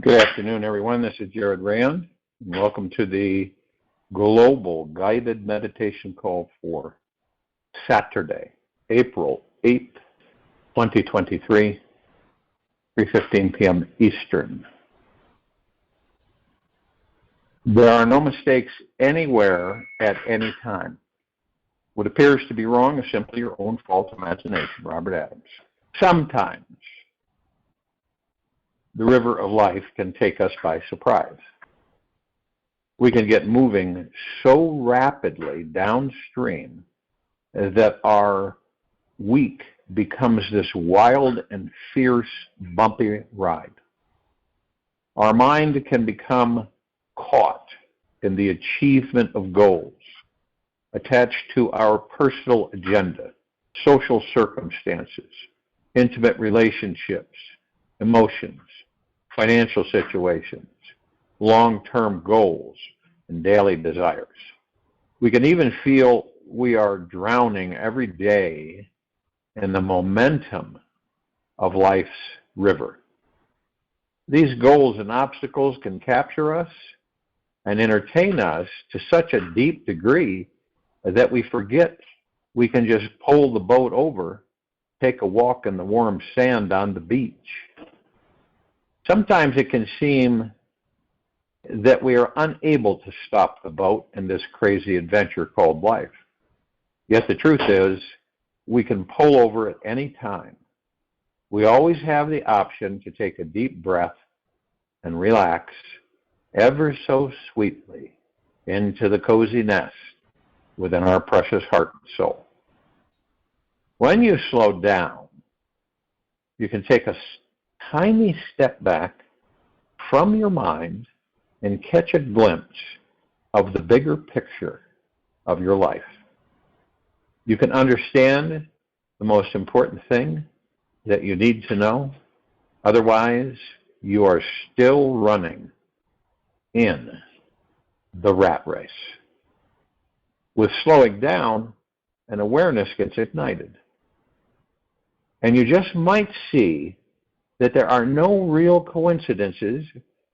Good afternoon, everyone. This is Jared Rand, and welcome to the Global Guided Meditation Call for Saturday, April 8th, 2023, 3:15 p.m. Eastern. There are no mistakes anywhere at any time. What appears to be wrong is simply your own false imagination. Robert Adams. Sometimes the river of life can take us by surprise. We can get moving so rapidly downstream that our week becomes this wild and fierce, bumpy ride. Our mind can become caught in the achievement of goals attached to our personal agenda, social circumstances, intimate relationships, emotions, financial situations, long-term goals, and daily desires. We can even feel we are drowning every day in the momentum of life's river. These goals and obstacles can capture us and entertain us to such a deep degree that we forget we can just pull the boat over, take a walk in the warm sand on the beach. Sometimes it can seem that we are unable to stop the boat in this crazy adventure called life. Yet the truth is, we can pull over at any time. We always have the option to take a deep breath and relax ever so sweetly into the cozy nest within our precious heart and soul. When you slow down, you can take a tiny step back from your mind and catch a glimpse of the bigger picture of your life. You can understand the most important thing that you need to know. Otherwise, you are still running in the rat race. With slowing down, an awareness gets ignited. And you just might see that there are no real coincidences,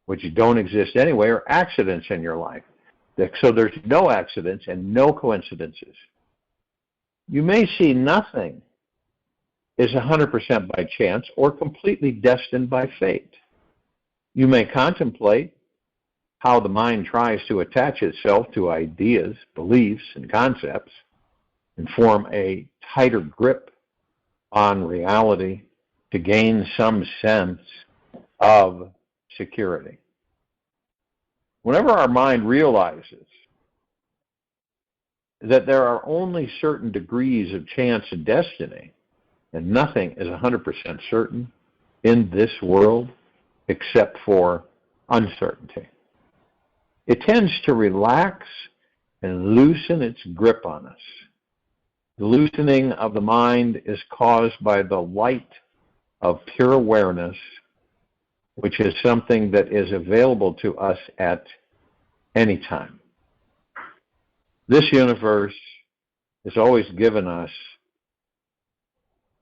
which don't exist anyway, or accidents in your life. So there's no accidents and no coincidences. You may see nothing is 100% by chance or completely destined by fate. You may contemplate how the mind tries to attach itself to ideas, beliefs, and concepts and form a tighter grip on reality to gain some sense of security. Whenever our mind realizes that there are only certain degrees of chance and destiny, and nothing is 100% certain in this world except for uncertainty, it tends to relax and loosen its grip on us. The loosening of the mind is caused by the light of pure awareness, which is something that is available to us at any time. This universe has always given us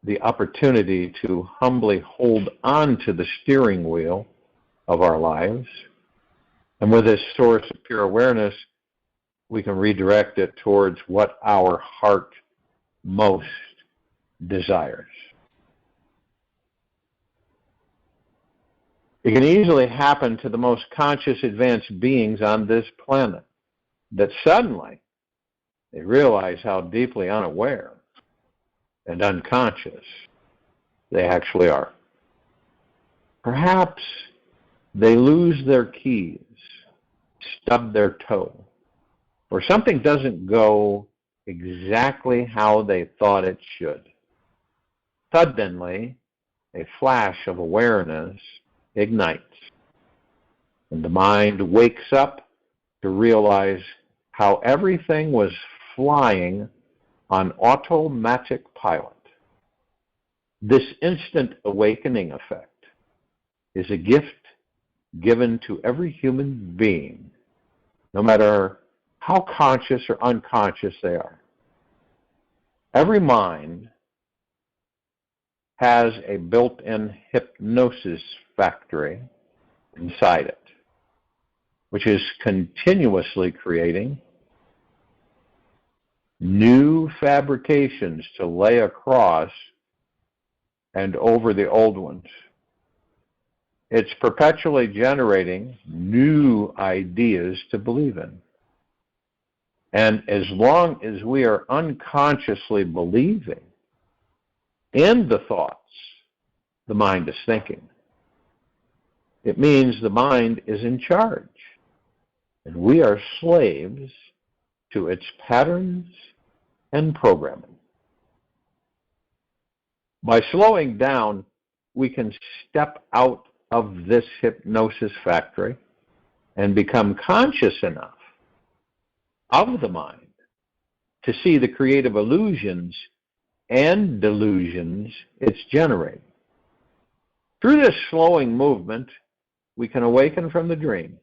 the opportunity to humbly hold on to the steering wheel of our lives. And with this source of pure awareness, we can redirect it towards what our heart most desires. It can easily happen to the most conscious advanced beings on this planet that suddenly they realize how deeply unaware and unconscious they actually are. Perhaps they lose their keys, stub their toe, or something doesn't go exactly how they thought it should. Suddenly, a flash of awareness ignites, and the mind wakes up to realize how everything was flying on automatic pilot. This instant awakening effect is a gift given to every human being, no matter how conscious or unconscious they are. Every mind has a built-in hypnosis factory inside it, which is continuously creating new fabrications to lay across and over the old ones. It's perpetually generating new ideas to believe in. And as long as we are unconsciously believing in the thoughts the mind is thinking, it means the mind is in charge. And we are slaves to its patterns and programming. By slowing down, we can step out of this hypnosis factory and become conscious enough of the mind to see the creative illusions and delusions it's generating. Through this slowing movement, we can awaken from the dream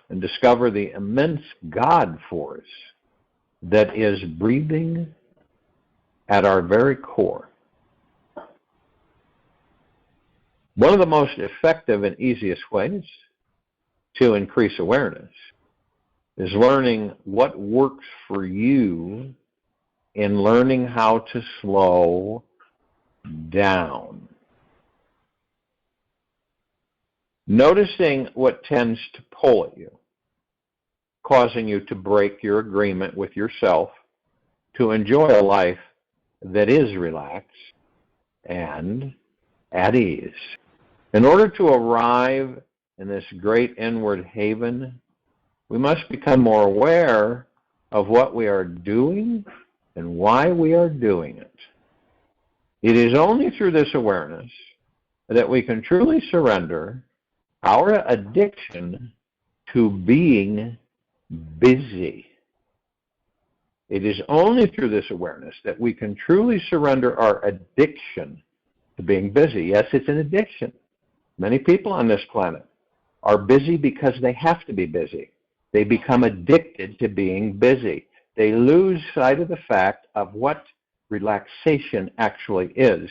and discover the immense God force that is breathing at our very core. One of the most effective and easiest ways to increase awareness is learning what works for you in learning how to slow down. Noticing what tends to pull at you, causing you to break your agreement with yourself to enjoy a life that is relaxed and at ease. In order to arrive in this great inward haven, we must become more aware of what we are doing and why we are doing it. It is only through this awareness that we can truly surrender our addiction to being busy. It is only through this awareness that we can truly surrender our addiction to being busy. Yes, it's an addiction. Many people on this planet are busy because they have to be busy. They become addicted to being busy. They lose sight of the fact of what relaxation actually is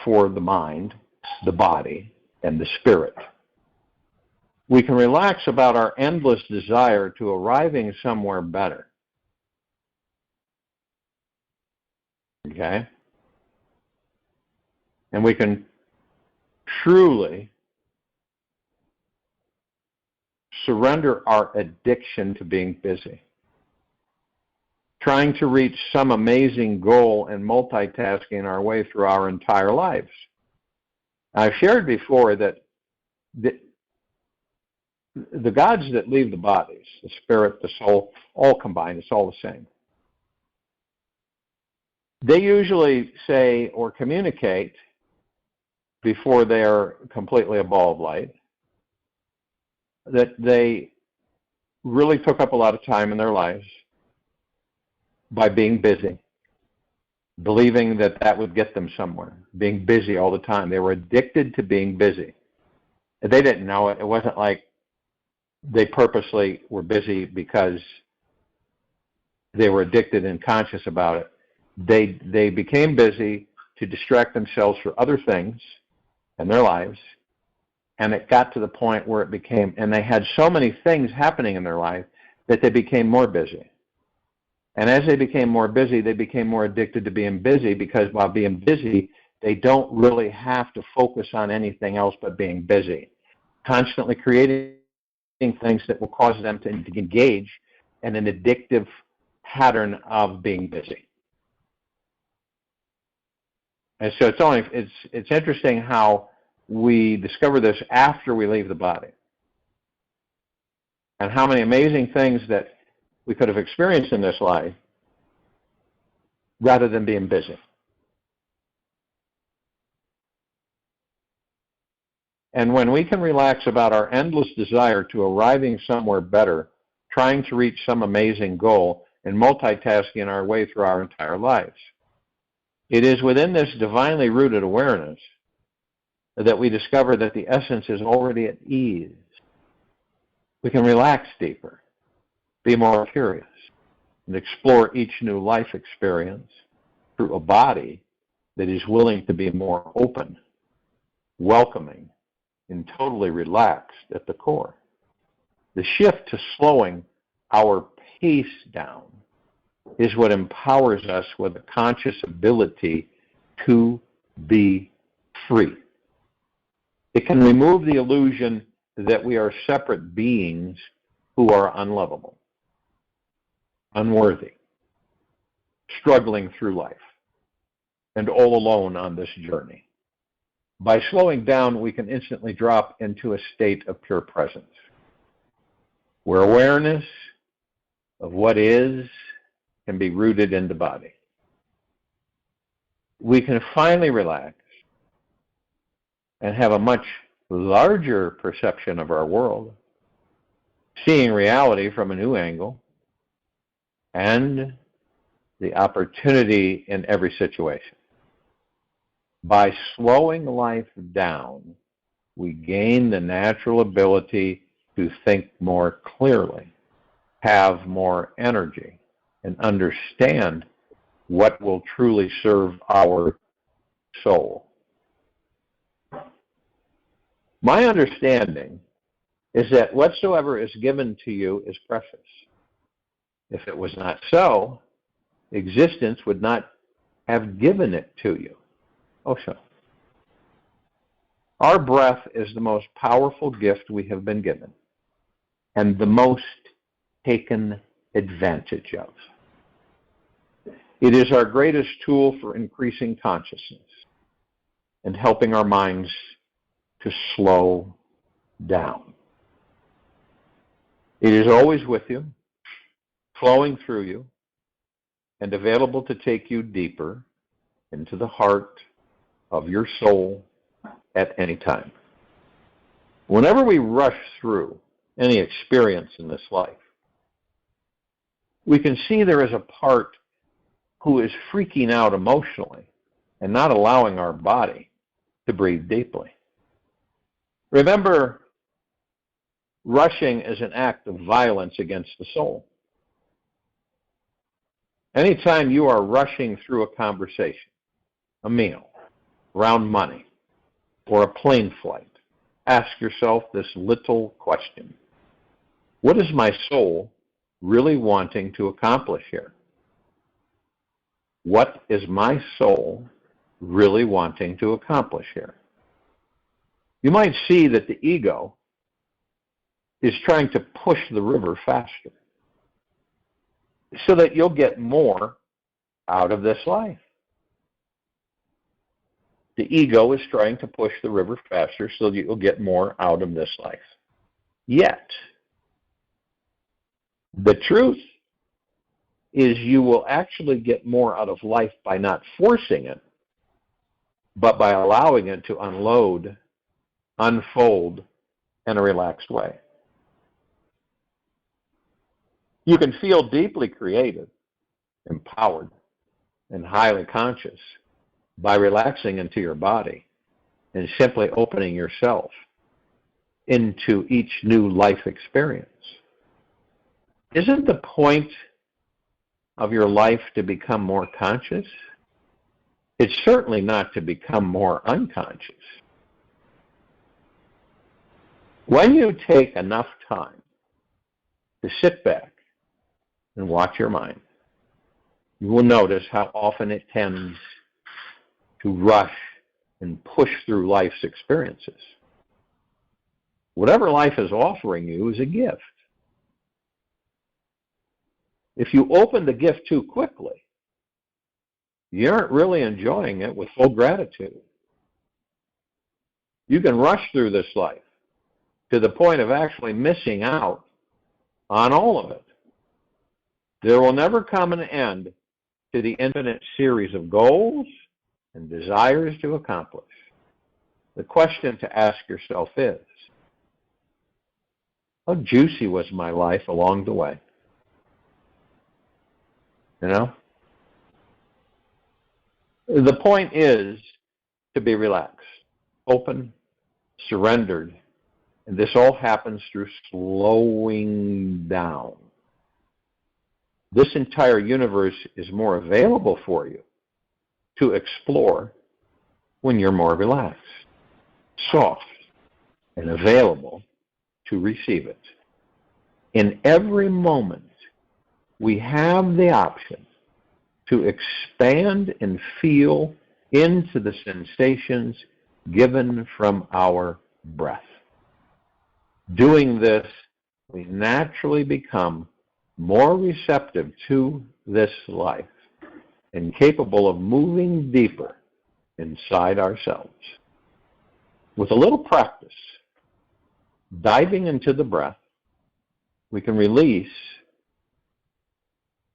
for the mind, the body, and the spirit. We can relax about our endless desire to arriving somewhere better. Okay? And we can truly surrender our addiction to being busy, trying to reach some amazing goal and multitasking our way through our entire lives. I've shared before that the gods that leave the bodies, the spirit, the soul, all combined, it's all the same. They usually say or communicate before they're completely a ball of light that they really took up a lot of time in their lives by being busy, believing that that would get them somewhere, being busy all the time. They were addicted to being busy. They didn't know it. It wasn't like they purposely were busy because they were addicted and conscious about it. They became busy to distract themselves for other things in their lives, and it got to the point where it became, and they had so many things happening in their life that they became more busy. And as they became more busy, they became more addicted to being busy, because while being busy, they don't really have to focus on anything else but being busy, constantly creating things that will cause them to engage in an addictive pattern of being busy. And so it's interesting how we discover this after we leave the body, and how many amazing things that we could have experienced in this life rather than being busy. And when we can relax about our endless desire to arriving somewhere better, trying to reach some amazing goal, and multitasking our way through our entire lives, it is within this divinely rooted awareness that we discover that the essence is already at ease. We can relax deeper, be more curious, and explore each new life experience through a body that is willing to be more open, welcoming, and totally relaxed at the core. The shift to slowing our pace down is what empowers us with a conscious ability to be free. It can remove the illusion that we are separate beings who are unlovable, unworthy, struggling through life, and all alone on this journey. By slowing down, we can instantly drop into a state of pure presence, where awareness of what is can be rooted in the body. We can finally relax and have a much larger perception of our world, seeing reality from a new angle and the opportunity in every situation. By slowing life down, we gain the natural ability to think more clearly, have more energy, and understand what will truly serve our soul. My understanding is that whatsoever is given to you is precious. If it was not so, existence would not have given it to you. Osho. Our breath is the most powerful gift we have been given, and the most taken advantage of. It is our greatest tool for increasing consciousness and helping our minds to slow down. It is always with you, flowing through you, and available to take you deeper into the heart of your soul at any time. Whenever we rush through any experience in this life, we can see there is a part who is freaking out emotionally and not allowing our body to breathe deeply. Remember, rushing is an act of violence against the soul. Anytime you are rushing through a conversation, a meal, around money, or a plane flight, ask yourself this little question. What is my soul really wanting to accomplish here? What is my soul really wanting to accomplish here? You might see that the ego is trying to push the river faster so that you'll get more out of this life. The ego is trying to push the river faster so that you'll get more out of this life. Yet, the truth is you will actually get more out of life by not forcing it, but by allowing it to unload, unfold in a relaxed way. You can feel deeply creative, empowered, and highly conscious by relaxing into your body and simply opening yourself into each new life experience. Isn't the point of your life to become more conscious? It's certainly not to become more unconscious. When you take enough time to sit back and watch your mind, you will notice how often it tends to rush and push through life's experiences. Whatever life is offering you is a gift. If you open the gift too quickly, you aren't really enjoying it with full gratitude. You can rush through this life to the point of actually missing out on all of it. There will never come an end to the infinite series of goals and desires to accomplish. The question to ask yourself is, how juicy was my life along the way? You know? The point is to be relaxed, open, surrendered, and this all happens through slowing down. This entire universe is more available for you to explore when you're more relaxed, soft, and available to receive it. In every moment, we have the option to expand and feel into the sensations given from our breath. Doing this, we naturally become more receptive to this life and capable of moving deeper inside ourselves. With a little practice, diving into the breath, we can release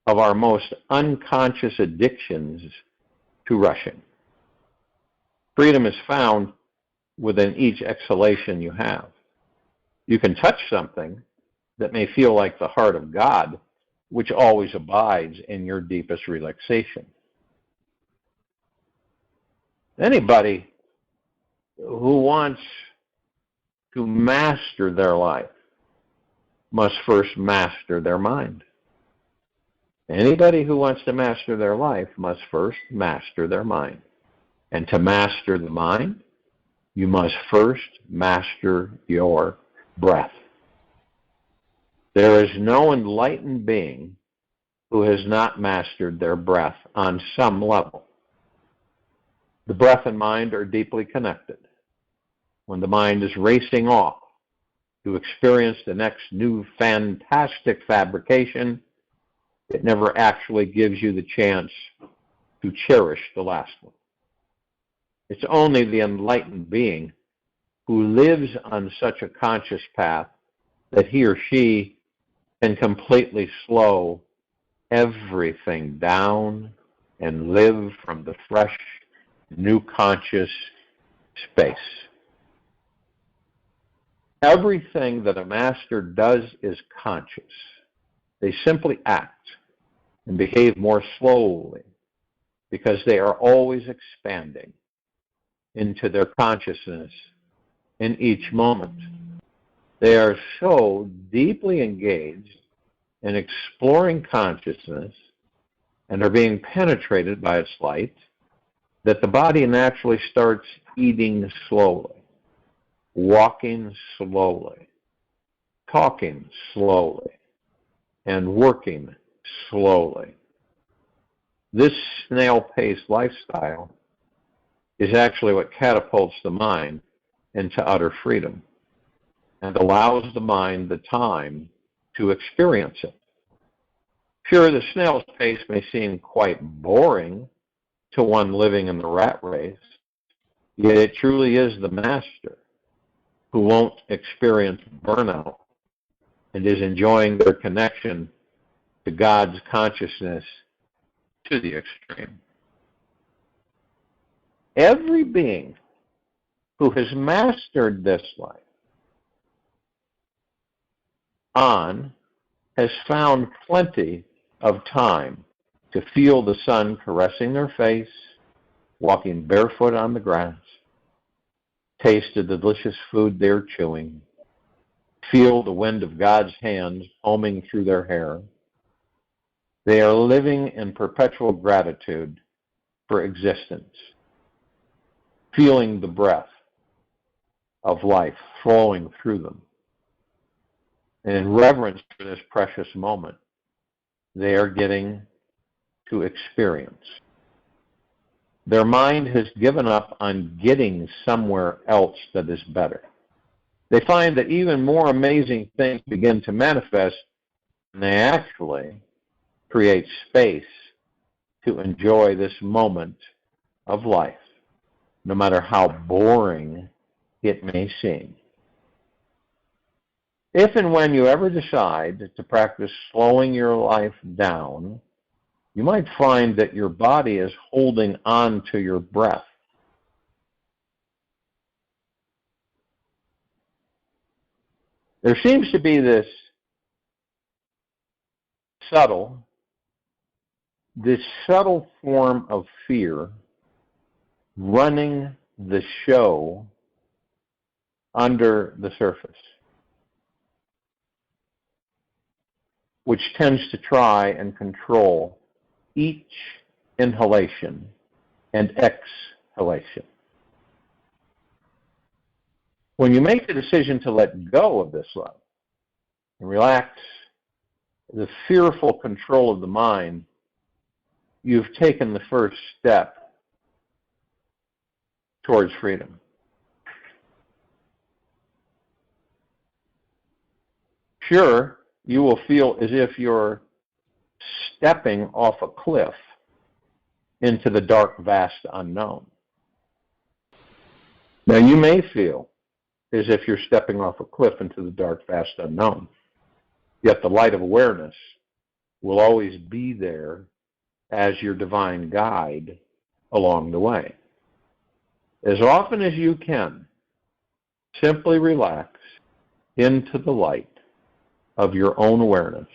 of our most unconscious addictions to rushing. Freedom is found within each exhalation you have. You can touch something that may feel like the heart of God, which always abides in your deepest relaxation. Anybody who wants to master their life must first master their mind. Anybody who wants to master their life must first master their mind. And to master the mind, you must first master your breath. There is no enlightened being who has not mastered their breath on some level. The breath and mind are deeply connected. When the mind is racing off to experience the next new fantastic fabrication, it never actually gives you the chance to cherish the last one. It's only the enlightened being who lives on such a conscious path that he or she can completely slow everything down and live from the fresh, new conscious space. Everything that a master does is conscious. They simply act and behave more slowly because they are always expanding into their consciousness in each moment. They are so deeply engaged in exploring consciousness and are being penetrated by its light that the body naturally starts eating slowly, walking slowly, talking slowly, and working slowly. This snail-paced lifestyle is actually what catapults the mind into utter freedom and allows the mind the time to experience it. Sure, the snail's pace may seem quite boring to one living in the rat race, yet it truly is the master who won't experience burnout and is enjoying their connection to God's consciousness to the extreme. Every being who has mastered this life has found plenty of time to feel the sun caressing their face, walking barefoot on the grass, taste the delicious food they're chewing, feel the wind of God's hands combing through their hair. They are living in perpetual gratitude for existence, feeling the breath of life flowing through them. And in reverence for this precious moment, they are getting to experience. Their mind has given up on getting somewhere else that is better. They find that even more amazing things begin to manifest, and they actually create space to enjoy this moment of life, no matter how boring it may seem. If and when you ever decide to practice slowing your life down, you might find that your body is holding on to your breath. There seems to be this subtle form of fear running the show under the surface, which tends to try and control each inhalation and exhalation. When you make the decision to let go of this love and relax the fearful control of the mind, you've taken the first step towards freedom. Sure, you will feel as if you're stepping off a cliff into the dark, vast unknown. Now, you may feel as if you're stepping off a cliff into the dark, vast unknown, yet the light of awareness will always be there as your divine guide along the way. As often as you can, simply relax into the light of your own awareness.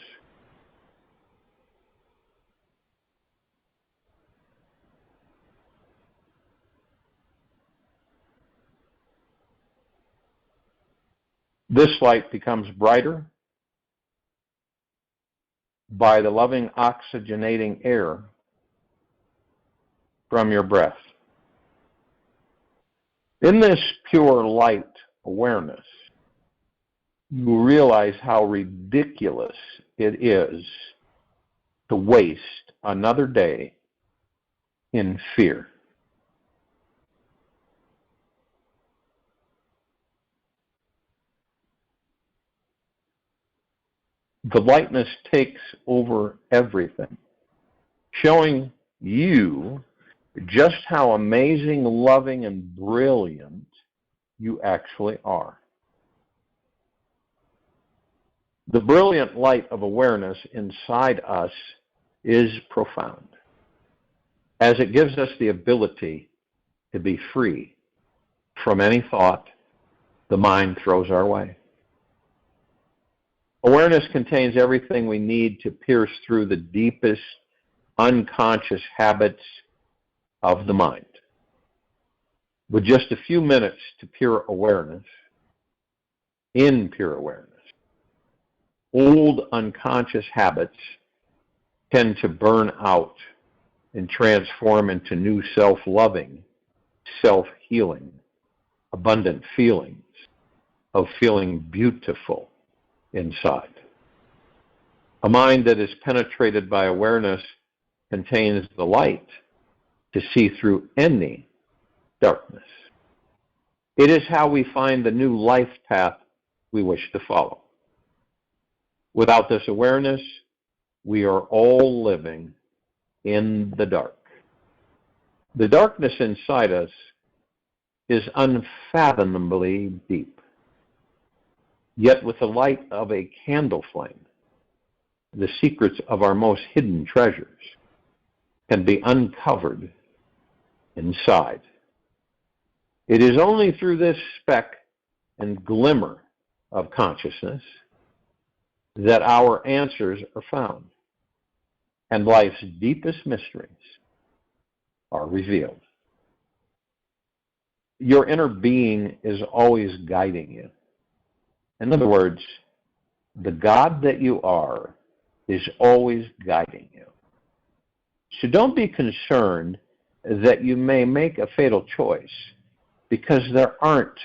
This light becomes brighter by the loving oxygenating air from your breath. In this pure light awareness, you realize how ridiculous it is to waste another day in fear. The lightness takes over everything, showing you just how amazing, loving, and brilliant you actually are. The brilliant light of awareness inside us is profound, as it gives us the ability to be free from any thought the mind throws our way. Awareness contains everything we need to pierce through the deepest unconscious habits of the mind. With just a few minutes to pure awareness, in pure awareness, old unconscious habits tend to burn out and transform into new self-loving, self-healing, abundant feelings of feeling beautiful inside. A mind that is penetrated by awareness contains the light to see through any darkness. It is how we find the new life path we wish to follow. Without this awareness, we are all living in the dark. The darkness inside us is unfathomably deep. Yet with the light of a candle flame, the secrets of our most hidden treasures can be uncovered inside. It is only through this speck and glimmer of consciousness that our answers are found and life's deepest mysteries are revealed. Your inner being is always guiding you. In other words, the God that you are is always guiding you. So don't be concerned that you may make a fatal choice, because there aren't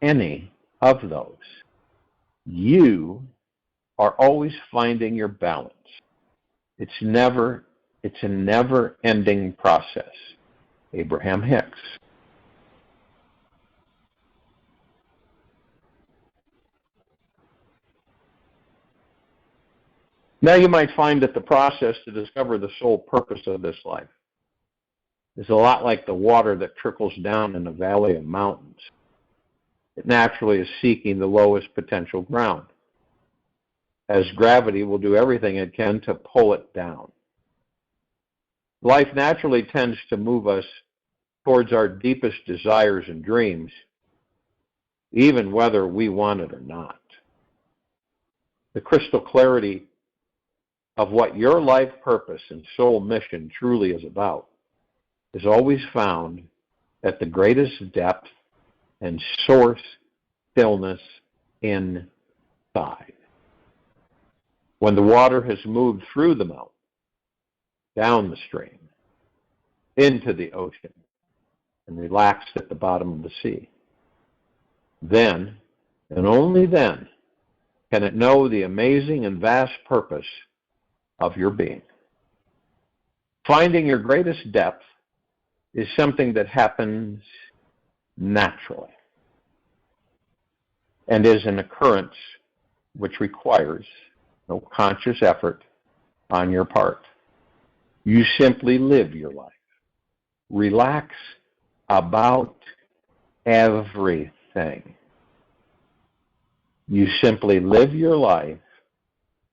any of those. You are always finding your balance. It's a never-ending process. Abraham Hicks. Now you might find that the process to discover the sole purpose of this life is a lot like the water that trickles down in a valley of mountains. It naturally is seeking the lowest potential ground, as gravity will do everything it can to pull it down. Life naturally tends to move us towards our deepest desires and dreams, even whether we want it or not. The crystal clarity of what your life purpose and soul mission truly is about is always found at the greatest depth and source stillness inside. When the water has moved through the mountain, down the stream, into the ocean, and relaxed at the bottom of the sea. then, and only then, can it know the amazing and vast purpose of your being. Finding your greatest depth is something that happens naturally and is an occurrence which requires no conscious effort on your part. You simply live your life. Relax about everything. You simply live your life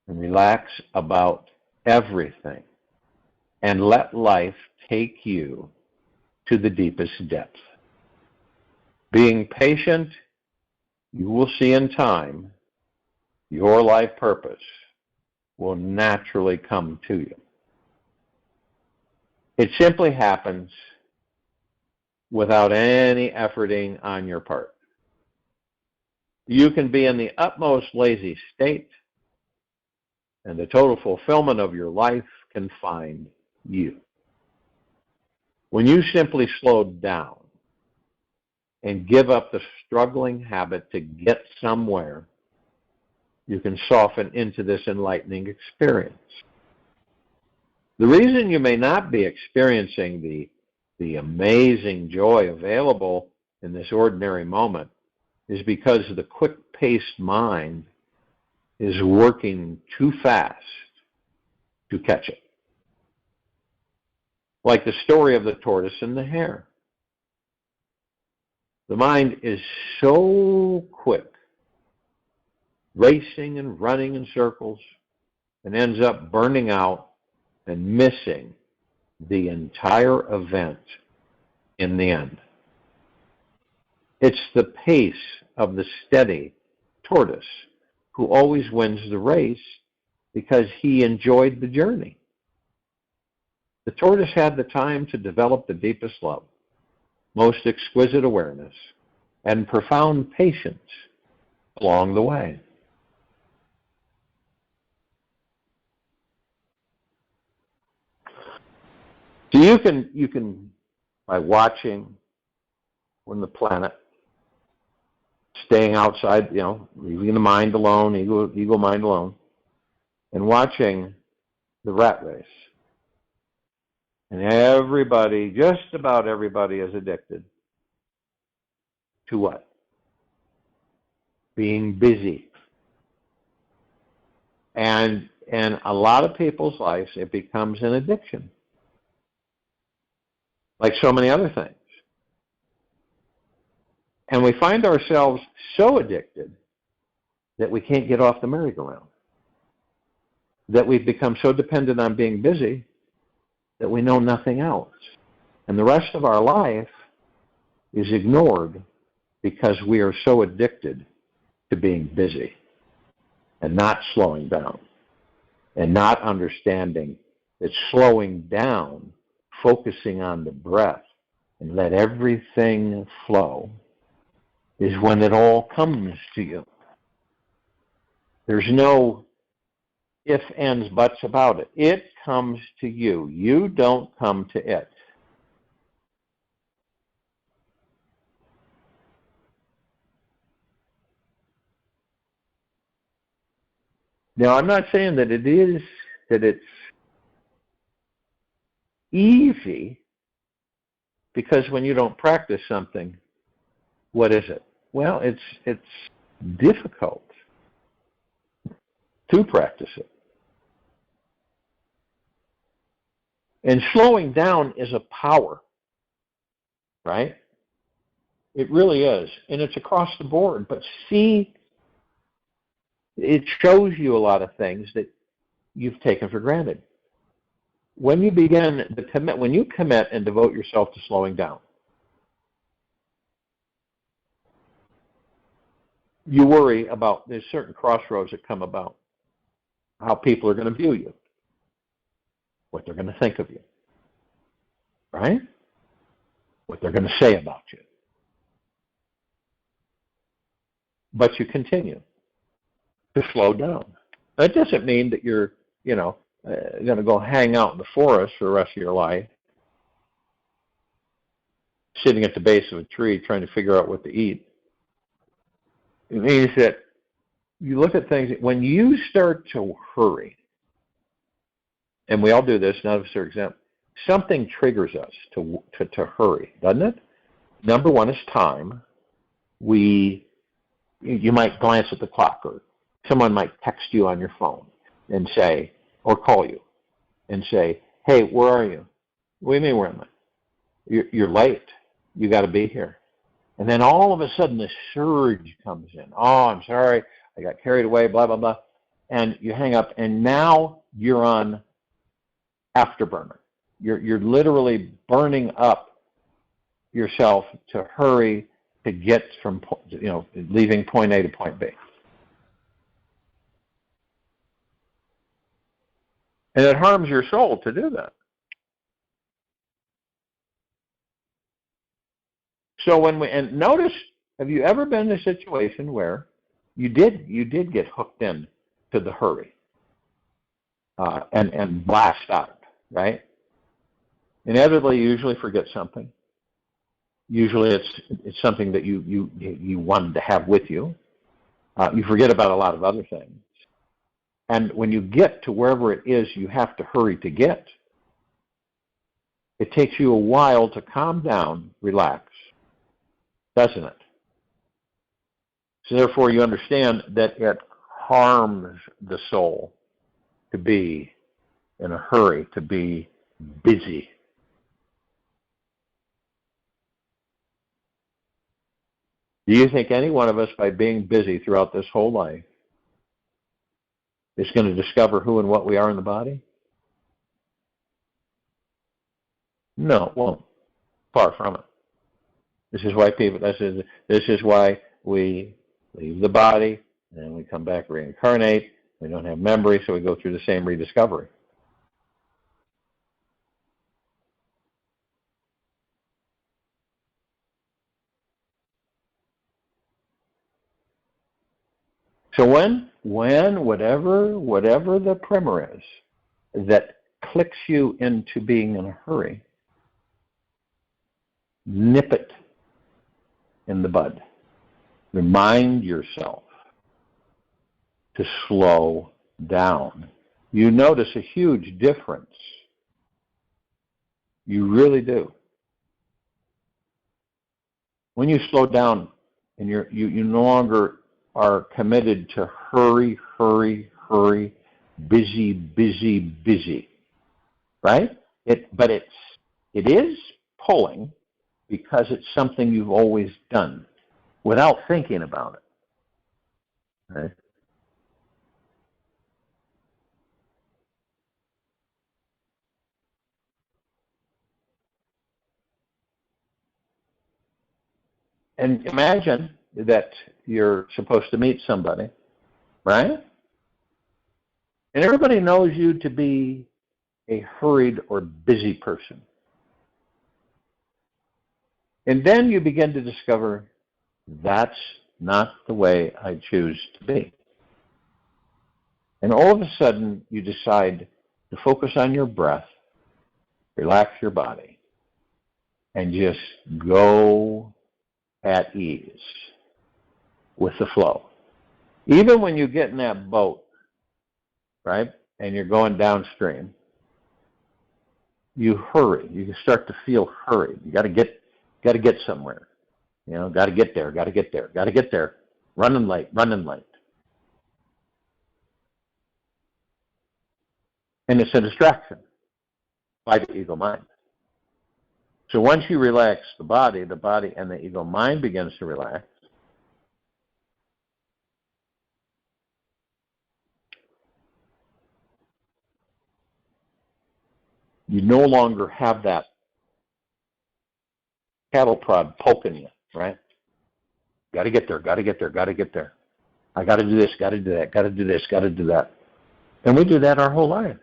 and relax about everything and let life take you to the deepest depth. Being patient, you will see in time your life purpose will naturally come to you. It simply happens without any efforting on your part. You can be in the utmost lazy state, and the total fulfillment of your life can find you. When you simply slow down and give up the struggling habit to get somewhere, you can soften into this enlightening experience. The reason you may not be experiencing the amazing joy available in this ordinary moment is because the quick-paced mind is working too fast to catch it. Like the story of the tortoise and the hare. The mind is so quick, racing and running in circles, and ends up burning out and missing the entire event in the end. It's the pace of the steady tortoise who always wins the race because he enjoyed the journey. The tortoise had the time to develop the deepest love, most exquisite awareness, and profound patience along the way. So you can by watching when the planet, staying outside, leaving the mind alone, ego mind alone, and watching the rat race. And everybody, just about everybody, is addicted to what? Being busy. And in a lot of people's lives, it becomes an addiction. Like so many other things. And we find ourselves so addicted that we can't get off the merry-go-round. That we've become so dependent on being busy that we know nothing else. And the rest of our life is ignored because we are so addicted to being busy and not slowing down and not understanding that slowing down, focusing on the breath and let everything flow is when it all comes to you. There's no ifs, ands, buts about it. It comes to you. You don't come to it. Now, I'm not saying that it's easy, because when you don't practice something, what is it? Well, it's difficult to practice it. And slowing down is a power, right? It really is. And it's across the board. But see, it shows you a lot of things that you've taken for granted. When you when you commit and devote yourself to slowing down, you worry about, there's certain crossroads that come about, how people are going to view you, what they're going to think of you, right? What they're going to say about you. But you continue to slow down. That doesn't mean that you're, going to go hang out in the forest for the rest of your life, sitting at the base of a tree trying to figure out what to eat. It means that you look at things, when you start to hurry, and we all do this, none of us are exempt, something triggers us to hurry, doesn't it? Number one is time. You might glance at the clock, or someone might text you on your phone and say, or call you and say, hey, where are you? What do you mean, where am I? You're late. You got to be here. And then all of a sudden, this surge comes in. Oh, I'm sorry. I got carried away, blah, blah, blah. And you hang up, and now you're on afterburner. You're literally burning up yourself to hurry to get from, leaving point A to point B. And it harms your soul to do that. So and notice, have you ever been in a situation where you did get hooked in to the hurry and blast out, right? Inevitably, you usually forget something. Usually, it's something that you wanted to have with you. You forget about a lot of other things. And when you get to wherever it is you have to hurry to get, it takes you a while to calm down, relax, doesn't it? So therefore, you understand that it harms the soul to be in a hurry, to be busy. Do you think any one of us, by being busy throughout this whole life, is going to discover who and what we are in the body? No, it won't. Far from it. This is why this is why we leave the body, and then we come back, reincarnate. We don't have memory, so we go through the same rediscovery. So when whatever the primer is that clicks you into being in a hurry, nip it in the bud. Remind yourself to slow down. You notice a huge difference. You really do. When you slow down and you no longer are committed to hurry, busy, right? But it is pulling because it's something you've always done without thinking about it. Right? And imagine that you're supposed to meet somebody, right? And everybody knows you to be a hurried or busy person. And then you begin to discover that's not the way I choose to be. And all of a sudden, you decide to focus on your breath, relax your body, and just go at ease with the flow. Even when you get in that boat, right, and you're going downstream, you hurry. You start to feel hurried. You got to get somewhere. Got to get there. Running late. And it's a distraction by the ego mind. So once you relax the body and the ego mind begins to relax. You no longer have that cattle prod poking you, right? Got to get there. I got to do this, got to do that, got to do this, got to do that. And we do that our whole lives.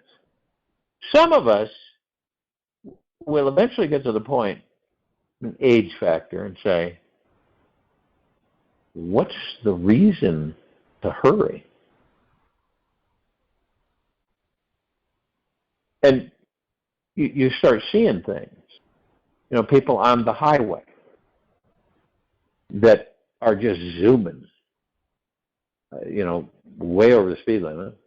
Some of us will eventually get to the point, an age factor, and say, what's the reason to hurry? And you start seeing things. People on the highway that are just zooming, way over the speed limit,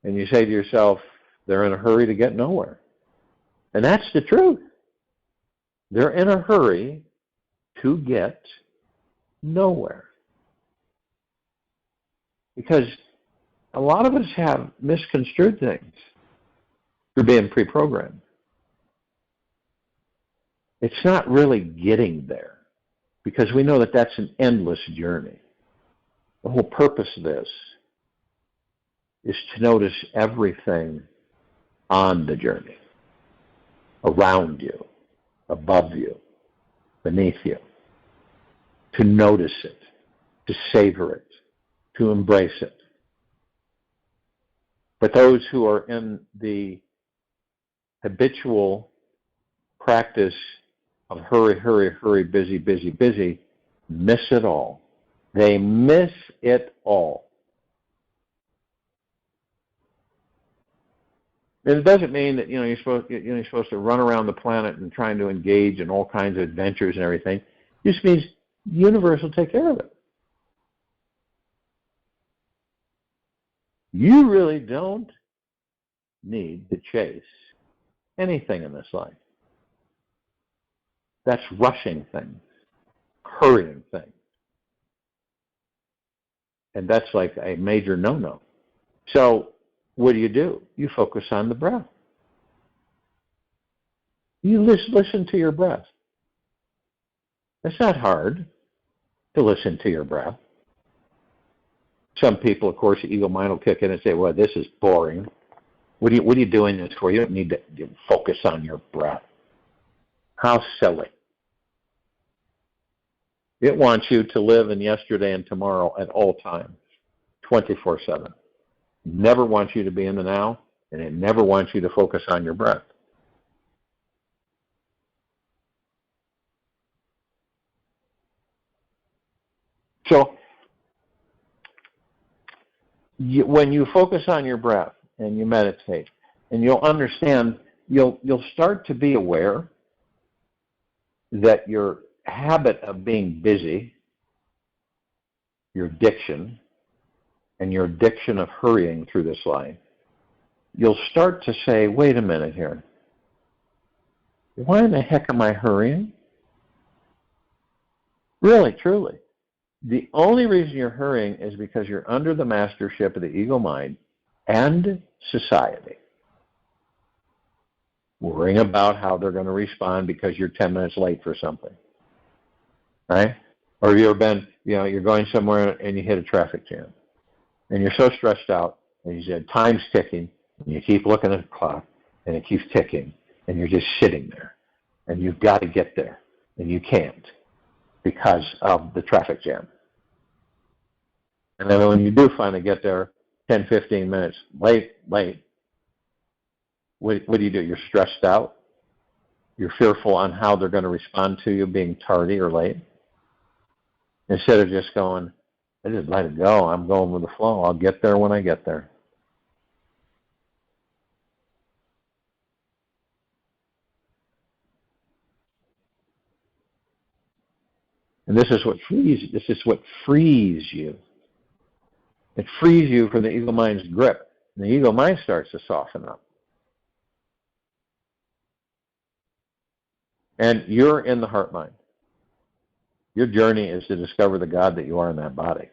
and you say to yourself, they're in a hurry to get nowhere. And that's the truth. They're in a hurry to get nowhere. Because a lot of us have misconstrued things through being pre-programmed. It's not really getting there, because we know that that's an endless journey. The whole purpose of this is to notice everything on the journey, around you, above you, beneath you, to notice it, to savor it, to embrace it. But those who are in the habitual practice of hurry, hurry, hurry, busy, busy, busy, miss it all. They miss it all. And it doesn't mean that you're supposed to run around the planet and trying to engage in all kinds of adventures and everything. It just means the universe will take care of it. You really don't need to chase anything in this life. That's rushing things, hurrying things. And that's like a major no-no. So what do? You focus on the breath. You listen to your breath. It's not hard to listen to your breath. Some people, of course, the ego mind will kick in and say, well, this is boring. What are you doing this for? You don't need to focus on your breath. How silly. It wants you to live in yesterday and tomorrow at all times, 24/7. It never wants you to be in the now, and it never wants you to focus on your breath. So when you focus on your breath and you meditate, and you'll understand, you'll start to be aware that your habit of being busy, your addiction, and your addiction of hurrying through this life, you'll start to say, wait a minute here. Why in the heck am I hurrying? Really, truly. The only reason you're hurrying is because you're under the mastership of the ego mind and society. Worrying about how they're going to respond because you're 10 minutes late for something. Right? Or have you ever been, you're going somewhere and you hit a traffic jam. And you're so stressed out, and you said, time's ticking, and you keep looking at the clock, and it keeps ticking, and you're just sitting there. And you've got to get there, and you can't because of the traffic jam. And then when you do finally get there, 10, 15 minutes late, what do? You're stressed out. You're fearful on how they're going to respond to you being tardy or late. Instead of just going, I just let it go. I'm going with the flow. I'll get there when I get there. And this is what frees you. It frees you from the ego mind's grip. And the ego mind starts to soften up. And you're in the heart mind. Your journey is to discover the God that you are in that body.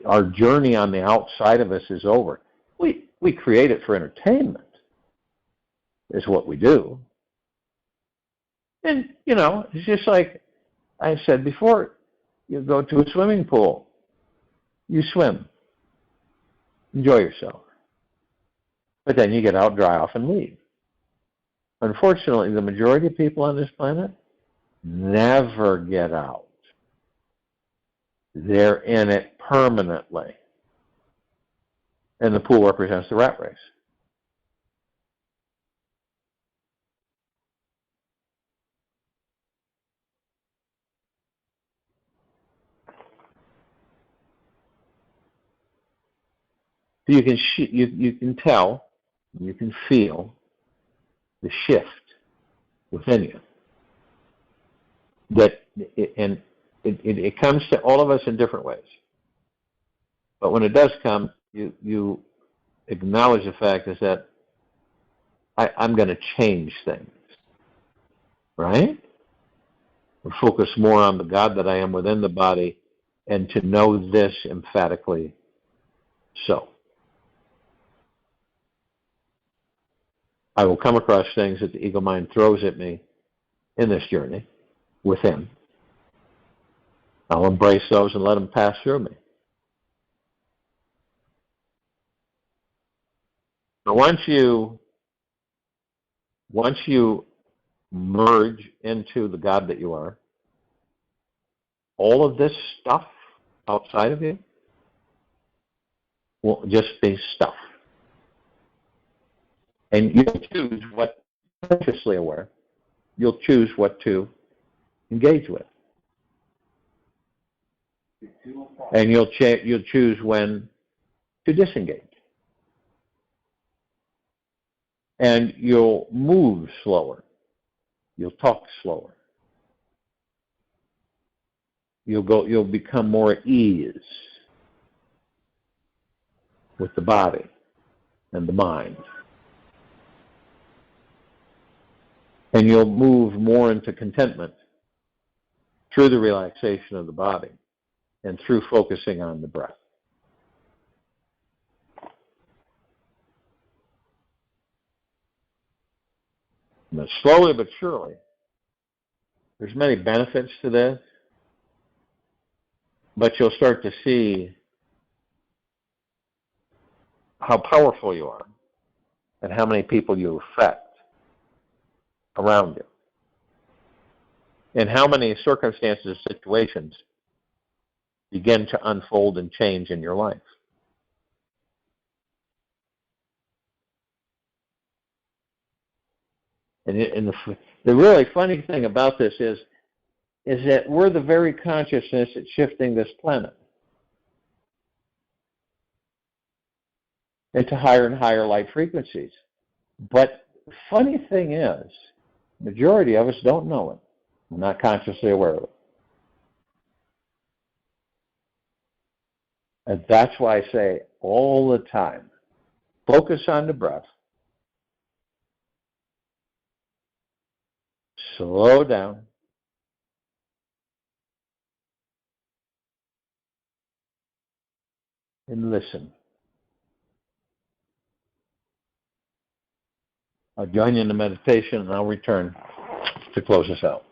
Our journey on the outside of us is over. We create it for entertainment, is what we do. And, it's just like I said before, you go to a swimming pool, you swim, enjoy yourself. But then you get out, dry off, and leave. Unfortunately, the majority of people on this planet never get out. They're in it permanently. And the pool represents the rat race. So you can tell, you can feel the shift within you. And It comes to all of us in different ways. But when it does come, you acknowledge the fact is that I'm going to change things, right? Focus more on the God that I am within the body, and to know this emphatically so. I will come across things that the ego mind throws at me in this journey with him. I'll embrace those and let them pass through me. But once you merge into the God that you are, all of this stuff outside of you will just be stuff. And you'll choose what, consciously aware, you'll choose what to engage with. And you'll choose when to disengage. And you'll move slower. You'll talk slower. You'll become more at ease with the body and the mind. And you'll move more into contentment through the relaxation of the body and through focusing on the breath. Now, slowly but surely, there's many benefits to this, but you'll start to see how powerful you are and how many people you affect around you, and how many circumstances and situations begin to unfold and change in your life. And the really funny thing about this is that we're the very consciousness that's shifting this planet into higher and higher light frequencies. But the funny thing is, majority of us don't know it. We're not consciously aware of it. And that's why I say all the time, focus on the breath, slow down, and listen. I'll join you in the meditation, and I'll return to close us out.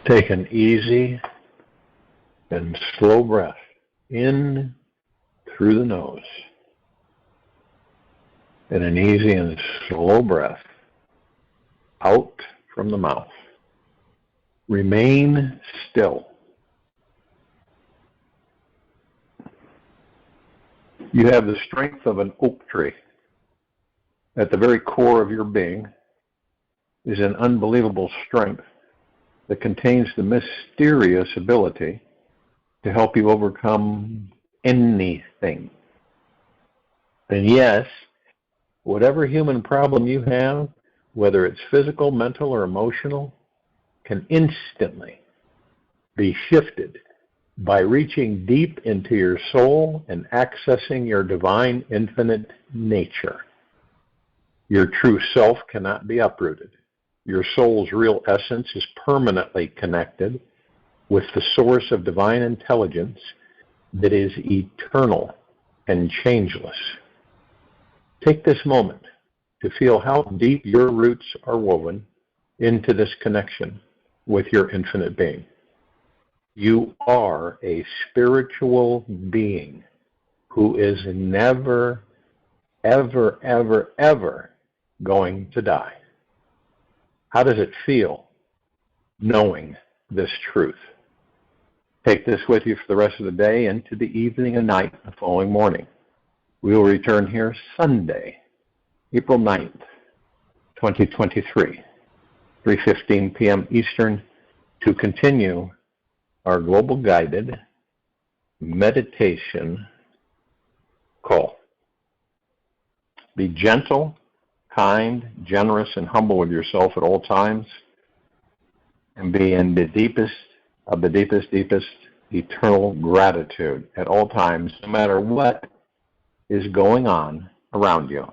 Take an easy and slow breath in through the nose, and an easy and slow breath out from the mouth. Remain still. You have the strength of an oak tree. At the very core of your being is an unbelievable strength that contains the mysterious ability to help you overcome anything. And yes, whatever human problem you have, whether it's physical, mental, or emotional, can instantly be shifted by reaching deep into your soul and accessing your divine infinite nature. Your true self cannot be uprooted. Your soul's real essence is permanently connected with the source of divine intelligence that is eternal and changeless. Take this moment to feel how deep your roots are woven into this connection with your infinite being. You are a spiritual being who is never, ever, ever, ever going to die. How does it feel knowing this truth? Take this with you for the rest of the day, into the evening and night the following morning. We will return here Sunday, April 9th, 2023, 3:15 p.m. Eastern, to continue our global guided meditation call. Be gentle, kind, generous, and humble with yourself at all times, and be in the deepest of the deepest eternal gratitude at all times, no matter what is going on around you.